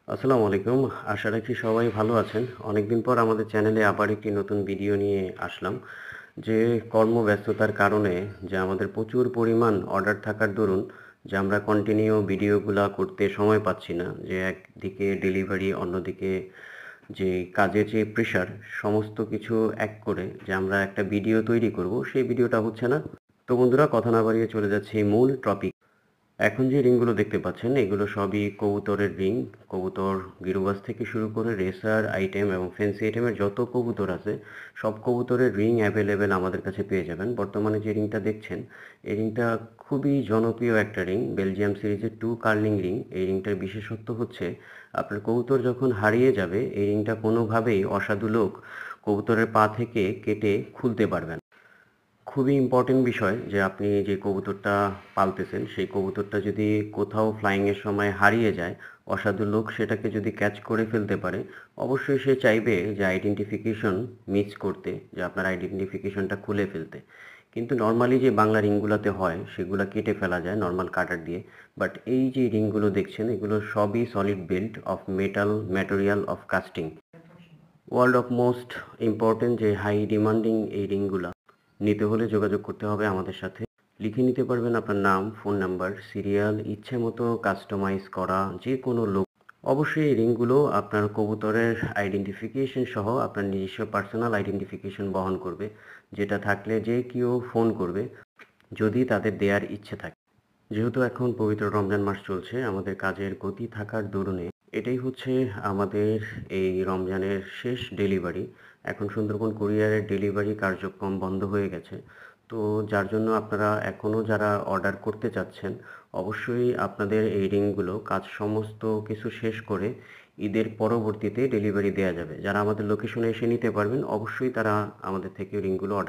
আসসালামু আলাইকুম। আশা রাখি সবাই ভালো আছেন। অনেকদিন পর আমাদের চ্যানেলে আবার একটি নতুন ভিডিও নিয়ে আসলাম। যে কর্মব্যস্ততার কারণে যে আমাদের প্রচুর পরিমাণ অর্ডার থাকার দরুন যে আমরা কন্টিনিউ ভিডিওগুলা করতে সময় পাচ্ছি না। যে একদিকে ডেলিভারি, অন্যদিকে যে কাজের যে প্রেশার, সমস্ত কিছু এক করে যে আমরা একটা ভিডিও তৈরি করব, সেই ভিডিওটা হচ্ছে না। তো বন্ধুরা, কথা না বাড়িয়ে চলে যাচ্ছি মূল টপিক। এখন যে রিংগুলো দেখতে পাচ্ছেন, এগুলো সবই কবুতরের রিং। কবুতর, গিরবাজ থেকে শুরু করে রেসার আইটেম এবং ফ্যান্সি আইটেমের যত কবুতর আছে, সব কবুতরের রিং অ্যাভেলেবেল আমাদের কাছে পেয়ে যাবেন। বর্তমানে যে রিংটা দেখছেন, এই রিংটা খুবই জনপ্রিয় একটা রিং, বেলজিয়াম সিরিজের 2 কার্লিং রিং। এই রিংটার বিশেষত্ব হচ্ছে, আপনার কবুতর যখন হারিয়ে যাবে, এই রিংটা কোনোভাবেই অসাধু লোক কবুতরের পা থেকে কেটে খুলতে পারবেন। খুবই ইম্পর্টেন্ট বিষয় যে আপনি যে কবুতরটা পালতেছেন, সেই কবুতরটা যদি কোথাও ফ্লাইংয়ের সময় হারিয়ে যায়, অসাধু লোক সেটাকে যদি ক্যাচ করে ফেলতে পারে, অবশ্যই সে চাইবে যে আইডেন্টিফিকেশন মিস করতে, যে আপনার আইডেন্টিফিকেশনটা খুলে ফেলতে। কিন্তু নর্মালি যে বাংলা রিংগুলোতে হয়, সেগুলো কেটে ফেলা যায় নর্মাল কাটার দিয়ে। বাট এই যে রিংগুলো দেখছেন, এগুলো সবই solid build of metal material of casting. World of most important যে হাই ডিমান্ডিং এই রিংগুলা নিতে হলে যোগাযোগ করতে হবে আমাদের সাথে। লিখে নিতে পারবেন আপনার নাম, ফোন নাম্বার, সিরিয়াল, ইচ্ছে মতো কাস্টমাইজ করা যে কোনো লোক। অবশ্যই এই রিংগুলো আপনার কবুতরের আইডেন্টিফিকেশন সহ আপনার নিজস্ব পার্সোনাল আইডেন্টিফিকেশন বহন করবে, যেটা থাকলে যে কেউ ফোন করবে যদি তাদের দেওয়ার ইচ্ছে থাকে। যেহেতু এখন পবিত্র রমজান মাস চলছে, আমাদের কাজের গতি থাকার দরুনে এটাই হচ্ছে আমাদের এই রমজানের শেষ ডেলিভারি। এখন সুন্দরবন কুরিয়ারের ডেলিভারি কার্যক্রম বন্ধ হয়ে গেছে। তো যার জন্য আপনারা এখনও যারা অর্ডার করতে চাচ্ছেন, অবশ্যই আপনাদের এই রিংগুলো কাজ সমস্ত কিছু শেষ করে ঈদের পরবর্তীতে ডেলিভারি দেওয়া যাবে। যারা আমাদের লোকেশনে এসে নিতে পারবেন, অবশ্যই তারা আমাদের থেকে রিংগুলো অর্ডার